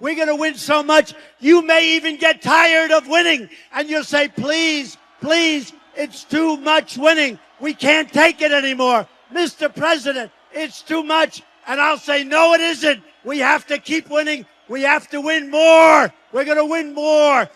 We're going to win so much, you may even get tired of winning. And you'll say, please, please, it's too much winning. We can't take it anymore. Mr. President, it's too much. And I'll say, no, it isn't. We have to keep winning. We have to win more. We're going to win more.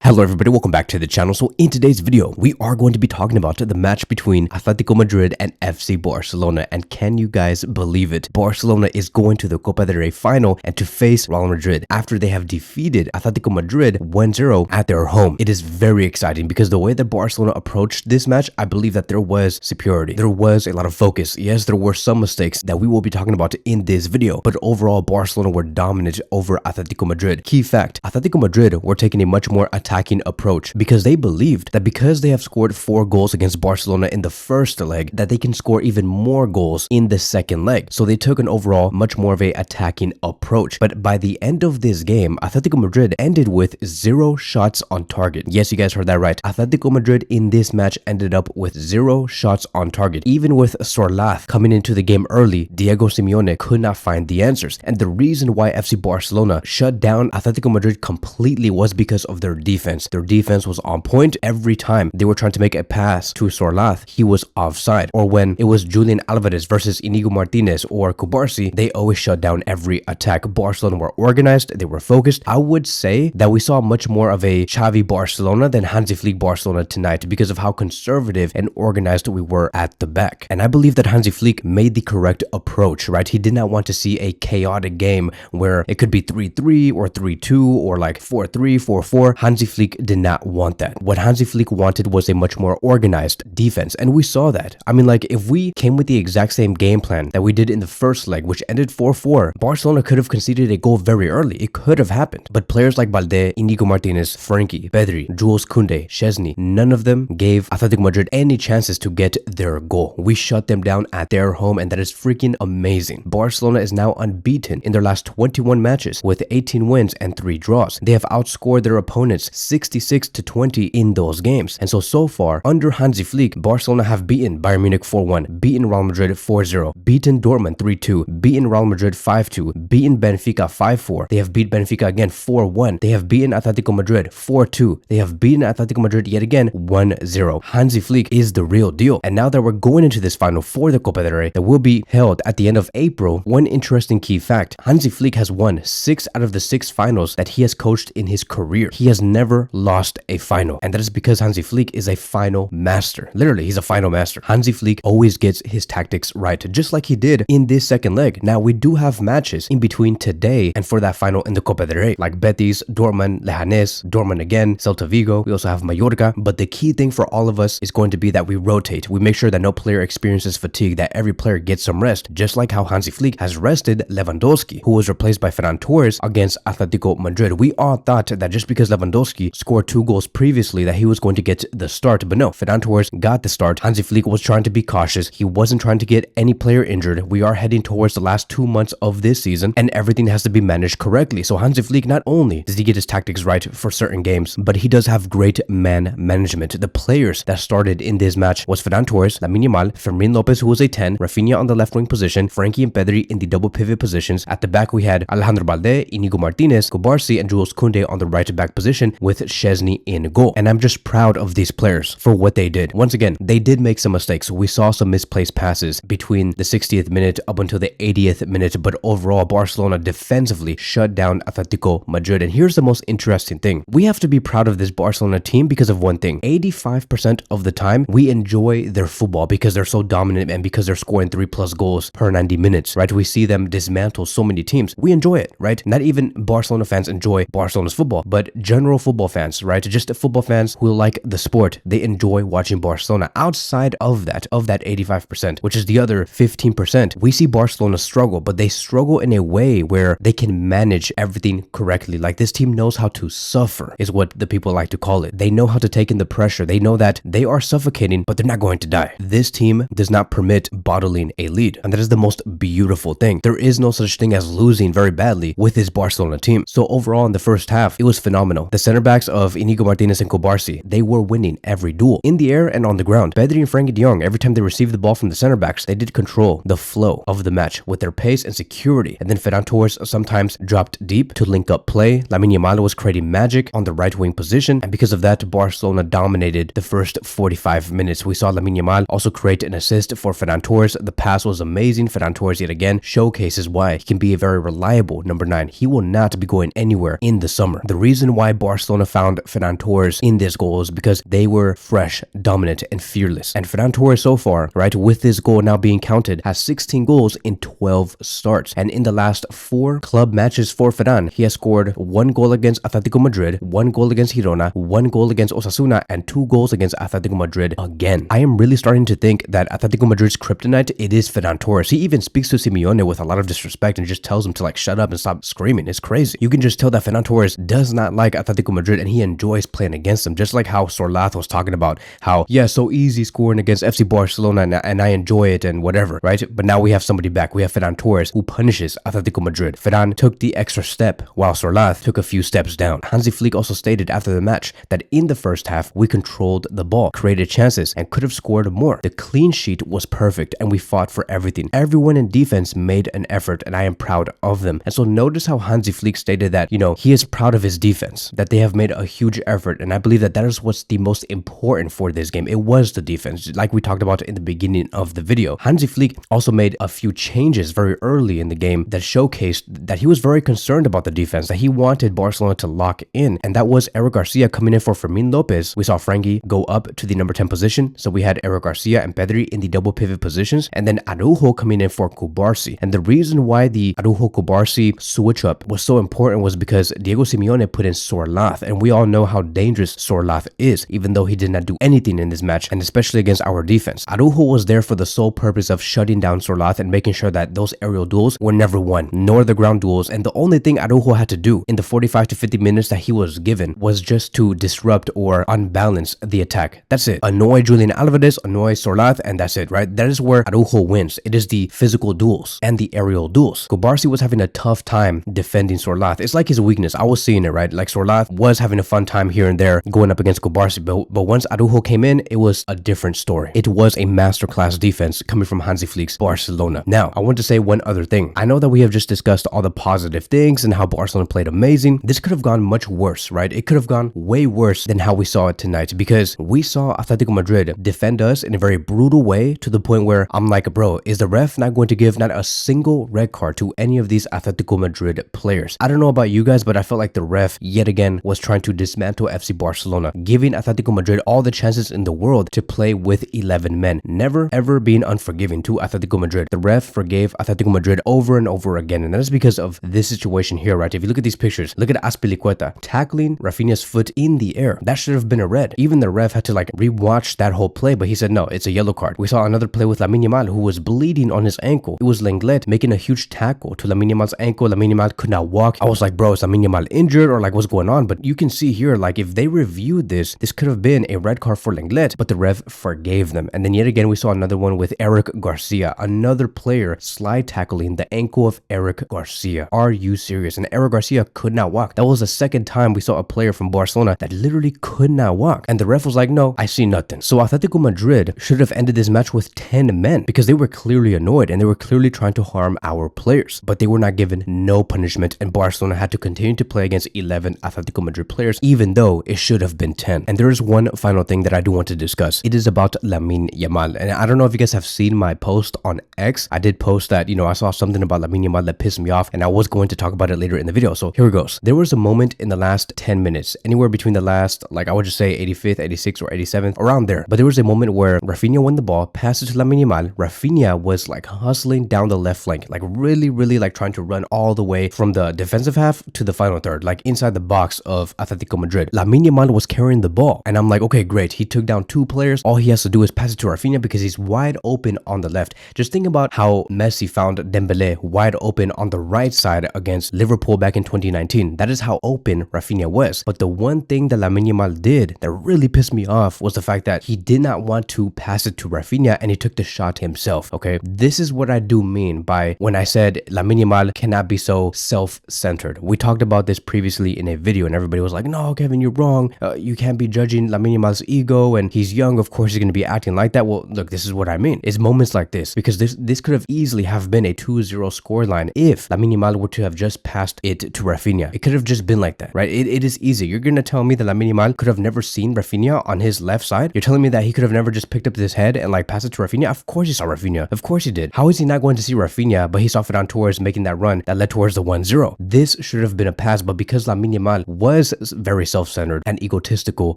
Hello everybody, welcome back to the channel. So in today's video, we are going to be talking about the match between Atletico Madrid and FC Barcelona. And can you guys believe it? Barcelona is going to the Copa del Rey Final and to face Real Madrid after they have defeated Atletico Madrid 1-0 at their home. It is very exciting because the way that Barcelona approached this match, I believe that there was superiority. There was a lot of focus. Yes, there were some mistakes that we will be talking about in this video, but overall Barcelona were dominant over Atletico Madrid. Key fact, Atletico Madrid were taking a much more attacking approach because they believed that because they have scored 4 goals against Barcelona in the first leg, that they can score even more goals in the second leg. So they took an overall much more of a attacking approach. But by the end of this game, Atletico Madrid ended with 0 shots on target. Yes, you guys heard that right. Atletico Madrid in this match ended up with 0 shots on target. Even with Sorlath coming into the game early, Diego Simeone could not find the answers. And the reason why FC Barcelona shut down Atletico Madrid completely was because of their defense. Their defense was on point. Every time they were trying to make a pass to Sorlath, he was offside. Or when it was Julian Alvarez versus Inigo Martinez or Cubarsí, they always shut down every attack. Barcelona were organized, they were focused. I would say that we saw much more of a Xavi Barcelona than Hansi Flick Barcelona tonight because of how conservative and organized we were at the back. And I believe that Hansi Flick made the correct approach, right? He did not want to see a chaotic game where it could be 3-3 or 3-2 or like 4-3, 4-4. Hansi Flick did not want that. What Hansi Flick wanted was a much more organized defense, and we saw that. I mean, like, if we came with the exact same game plan that we did in the first leg, which ended 4-4, Barcelona could have conceded a goal very early. It could have happened. But players like Balde, Inigo Martinez, Frenkie, Pedri, Jules Koundé, Szczesny, none of them gave Atletico Madrid any chances to get their goal. We shut them down at their home, and that is freaking amazing. Barcelona is now unbeaten in their last 21 matches with 18 wins and 3 draws. They have outscored their opponents 66-20 in those games. And so far, under Hansi Flick, Barcelona have beaten Bayern Munich 4-1, beaten Real Madrid 4-0, beaten Dortmund 3-2, beaten Real Madrid 5-2, beaten Benfica 5-4. They have beat Benfica again 4-1. They have beaten Atletico Madrid 4-2. They have beaten Atletico Madrid yet again 1-0. Hansi Flick is the real deal. And now that we're going into this final for the Copa del Rey that will be held at the end of April, one interesting key fact, Hansi Flick has won 6 out of the 6 finals that he has coached in his career. He has never lost a final, and that is because Hansi Flick is a final master. Literally, he's a final master. Hansi Flick always gets his tactics right, just like he did in this second leg. Now, we do have matches in between today and for that final in the Copa del Rey, like Betis, Dortmund, Leganés, Dortmund again, Celta Vigo. We also have Mallorca, but the key thing for all of us is going to be that we rotate. We make sure that no player experiences fatigue, that every player gets some rest, just like how Hansi Flick has rested Lewandowski, who was replaced by Ferran Torres against Atletico Madrid. We all thought that just because Lewandowski scored 2 goals previously that he was going to get the start, but no, Ferran Torres got the start. Hansi Flick was trying to be cautious. He wasn't trying to get any player injured. We are heading towards the last 2 months of this season and everything has to be managed correctly. So Hansi Flick, not only does he get his tactics right for certain games, but he does have great man management. The players that started in this match was Ferran Torres, Lamine Yamal, Fermín López, who was a 10, Rafinha on the left wing position, Frenkie and Pedri in the double pivot positions. At the back we had Alejandro Balde, Inigo Martinez, Cubarsí and Jules Koundé on the right back position with Szczesny in goal. And I'm just proud of these players for what they did. Once again, they did make some mistakes. We saw some misplaced passes between the 60th minute up until the 80th minute, but overall Barcelona defensively shut down Atletico Madrid. And here's the most interesting thing. We have to be proud of this Barcelona team because of one thing. 85% of the time we enjoy their football because they're so dominant and because they're scoring 3+ goals per 90 minutes, right? We see them dismantle so many teams. We enjoy it, right? Not even Barcelona fans enjoy Barcelona's football, but general football fans, right? Just football fans who like the sport, they enjoy watching Barcelona. Outside of that 85%, which is the other 15%, we see Barcelona struggle, but they struggle in a way where they can manage everything correctly. Like, this team knows how to suffer, is what the people like to call it. They know how to take in the pressure. They know that they are suffocating, but they're not going to die. This team does not permit bottling a lead, and that is the most beautiful thing. There is no such thing as losing very badly with this Barcelona team. So overall in the first half, it was phenomenal. The center backs of Inigo Martinez and Cobarsi, they were winning every duel, in the air and on the ground. Pedri and Frankie de Jong, every time they received the ball from the center backs, they did control the flow of the match with their pace and security. And then Ferran Torres sometimes dropped deep to link up play. Lamine Yamal was creating magic on the right wing position, and because of that, Barcelona dominated the first 45 minutes. We saw Lamine Yamal also create an assist for Ferran Torres. The pass was amazing. Ferran Torres yet again showcases why he can be a very reliable number 9. He will not be going anywhere in the summer. The reason why Barcelona found Ferran Torres in this goal is because they were fresh, dominant, and fearless. And Ferran Torres so far, right, with this goal now being counted, has 16 goals in 12 starts. And in the last 4 club matches for Ferran, he has scored 1 goal against Atletico Madrid, 1 goal against Girona, 1 goal against Osasuna, and 2 goals against Atletico Madrid again. I am really starting to think that Atletico Madrid's kryptonite, it is Ferran Torres. He even speaks to Simeone with a lot of disrespect and just tells him to like shut up and stop screaming. It's crazy. You can just tell that Ferran Torres does not like Atletico Madrid and he enjoys playing against them, just like how Sorlath was talking about how, yeah, so easy scoring against FC Barcelona and I enjoy it and whatever, right? But now we have somebody back. We have Ferran Torres who punishes Atletico Madrid. Ferran took the extra step while Sorlath took a few steps down. Hansi Flick also stated after the match that in the first half, we controlled the ball, created chances, and could have scored more. The clean sheet was perfect and we fought for everything. Everyone in defense made an effort and I am proud of them. And so notice how Hansi Flick stated that, you know, he is proud of his defense, that they have made a huge effort. And I believe that that is what's the most important for this game. It was the defense, like we talked about in the beginning of the video. Hansi Flick also made a few changes very early in the game that showcased that he was very concerned about the defense, that he wanted Barcelona to lock in. And that was Eric Garcia coming in for Fermin Lopez. We saw Frankie go up to the number 10 position. So we had Eric Garcia and Pedri in the double pivot positions, and then Araujo coming in for Cobarsi. And the reason why the Araujo-Cobarsi switch up was so important was because Diego Simeone put in Sorlath, and we all know how dangerous Sorlath is, even though he did not do anything in this match, and especially against our defense. Araujo was there for the sole purpose of shutting down Sorlath and making sure that those aerial duels were never won, nor the ground duels. And the only thing Araujo had to do in the 45 to 50 minutes that he was given was just to disrupt or unbalance the attack. That's it. Annoy Julian Alvarez, annoy Sorlath, and that's it, right? That is where Araujo wins. It is the physical duels and the aerial duels. Cobarsi was having a tough time defending Sorlath. It's like his weakness. I was seeing it, right? Like Sorlath was having a fun time here and there going up against Cobarsi, but once Araujo came in, it was a different story. It was a masterclass defense coming from Hansi Flick's Barcelona. Now, I want to say one other thing. I know that we have just discussed all the positive things and how Barcelona played amazing. This could have gone much worse, right? It could have gone way worse than how we saw it tonight, because we saw Atletico Madrid defend us in a very brutal way to the point where I'm like, bro, is the ref not going to give not a single red card to any of these Atletico Madrid players? I don't know about you guys, but I felt like the ref yet again was trying to dismantle FC Barcelona, giving Atletico Madrid all the chances in the world to play with 11 men, never ever being unforgiving to Atletico Madrid. The ref forgave Atletico Madrid over and over again, and that is because of this situation here, right? If you look at these pictures, look at Azpilicueta tackling Rafinha's foot in the air. That should have been a red. Even the ref had to like rewatch that whole play, but he said no, it's a yellow card. We saw another play with Lamine Yamal who was bleeding on his ankle. It was Lenglet making a huge tackle to Lamine Yamal's ankle. Lamine Yamal could not walk. I was like, bro, is Lamine Yamal injured or like what's going on? But you can see here, like if they reviewed this could have been a red card for Lenglet, but the ref forgave them. And then yet again, we saw another one with Eric Garcia, another player slide tackling the ankle of Eric Garcia. Are you serious? And Eric Garcia could not walk. That was the second time we saw a player from Barcelona that literally could not walk. And the ref was like, no, I see nothing. So Atletico Madrid should have ended this match with 10 men because they were clearly annoyed and they were clearly trying to harm our players. But they were not given no punishment, and Barcelona had to continue to play against 11 Atletico Madrid players, even though it should have been 10. And there is one final thing that I do want to discuss. It is about Lamine Yamal. And I don't know if you guys have seen my post on X. I did post that, you know, I saw something about Lamine Yamal that pissed me off, and I was going to talk about it later in the video. So here it goes. There was a moment in the last 10 minutes, anywhere between the last, like I would just say 85th, 86th, or 87th, around there. But there was a moment where Rafinha won the ball, passed it to Lamine Yamal. Rafinha was like hustling down the left flank, like really like trying to run all the way from the defensive half to the final third, like inside the box of Atletico Madrid. Lamine Yamal was carrying the ball, and I'm like, okay, great. He took down 2 players. All he has to do is pass it to Rafinha because he's wide open on the left. Just think about how Messi found Dembele wide open on the right side against Liverpool back in 2019. That is how open Rafinha was. But the one thing that Lamine Yamal did that really pissed me off was the fact that he did not want to pass it to Rafinha and he took the shot himself. Okay, this is what I do mean by when I said Lamine Yamal cannot be so self-centered. We talked about this previously in a video and everybody everybody was like, no, Kevin, you're wrong. You can't be judging Lamine Yamal's ego, and he's young. Of course, he's going to be acting like that. Well, look, this is what I mean. It's moments like this, because this could have easily have been a 2-0 scoreline if Lamine Yamal were to have just passed it to Rafinha. It could have just been like that, right? It is easy. You're going to tell me that Lamine Yamal could have never seen Rafinha on his left side? You're telling me that he could have never just picked up his head and like passed it to Rafinha? Of course he saw Rafinha. Of course he did. How is he not going to see Rafinha, but he saw Ferran Torres making that run that led towards the 1-0? This should have been a pass, but because Lamine Yamal was very self-centered and egotistical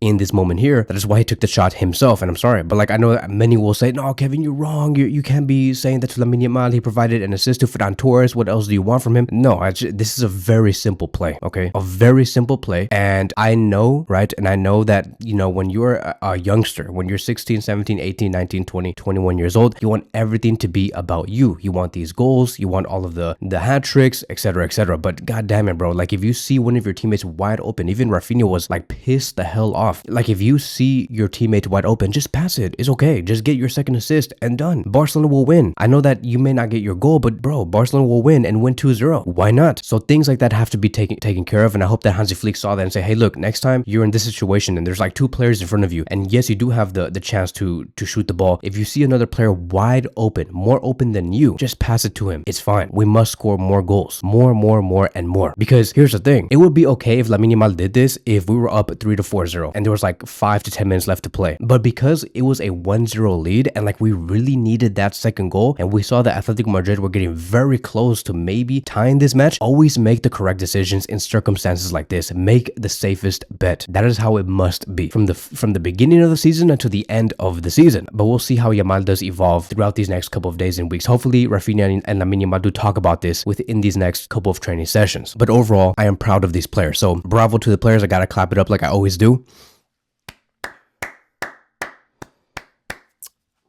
in this moment here, that is why he took the shot himself. And I'm sorry, but like I know that many will say, no, Kevin, you're wrong. You can't be saying that to Lamine Yamal. He provided an assist to Ferran Torres. What else do you want from him? No, this is a very simple play, okay? A very simple play. And I know, right? And I know that, you know, when you're a youngster, when you're 16, 17, 18, 19, 20, 21 years old, you want everything to be about you. You want these goals, you want all of the hat tricks, etc., etc. But god damn it, bro, like if you see one of your teammates wide open, even Rafinha was like pissed the hell off. Like if you see your teammate wide open, just pass it. It's okay. Just get your second assist and done. Barcelona will win. I know that you may not get your goal, but bro, Barcelona will win and win 2-0. Why not? So things like that have to be taken care of, and I hope that Hansi Flick saw that and say, hey, look, next time you're in this situation and there's like two players in front of you, and yes, you do have the chance to shoot the ball. If you see another player wide open, more open than you, just pass it to him. It's fine. We must score more goals. More, and more. Because here's the thing. It would be okay if Lamine Yamal did this if we were up 3-4-0 and there was like 5 to 10 minutes left to play. But because it was a 1-0 lead and like we really needed that second goal, and we saw that Atletico Madrid were getting very close to maybe tying this match, always make the correct decisions in circumstances like this. Make the safest bet. That is how it must be from the beginning of the season until the end of the season. But we'll see how Yamal does evolve throughout these next couple of days and weeks. Hopefully Rafinha and Lamine Yamal do talk about this within these next couple of training sessions. But overall, I am proud of these players. So bravo to the players. I gotta clap it up like I always do.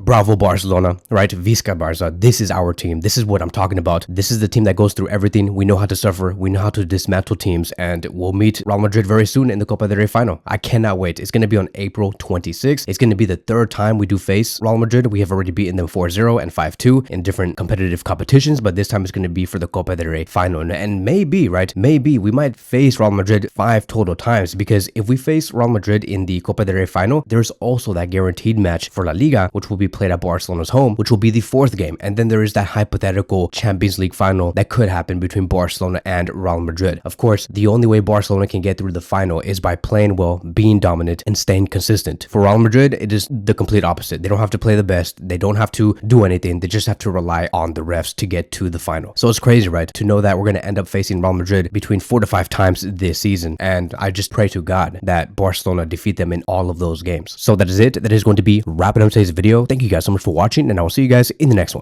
Bravo Barcelona, right? Visca Barça. This is our team. This is what I'm talking about. This is the team that goes through everything. We know how to suffer. We know how to dismantle teams, and we'll meet Real Madrid very soon in the Copa del Rey final. I cannot wait. It's going to be on April 26th. It's going to be the third time we do face Real Madrid. We have already beaten them 4-0 and 5-2 in different competitive competitions, but this time it's going to be for the Copa del Rey final. And maybe, right? Maybe we might face Real Madrid 5 total times, because if we face Real Madrid in the Copa del Rey final, there's also that guaranteed match for La Liga, which will be played at Barcelona's home, which will be the 4th game. And then there is that hypothetical Champions League final that could happen between Barcelona and Real Madrid. Of course, the only way Barcelona can get through the final is by playing well, being dominant, and staying consistent. For Real Madrid, it is the complete opposite. They don't have to play the best. They don't have to do anything. They just have to rely on the refs to get to the final. So it's crazy, right? To know that we're going to end up facing Real Madrid between 4 to 5 times this season. And I just pray to God that Barcelona defeat them in all of those games. So that is it. That is going to be wrapping up today's video. Thank you guys so much for watching, and I will see you guys in the next one.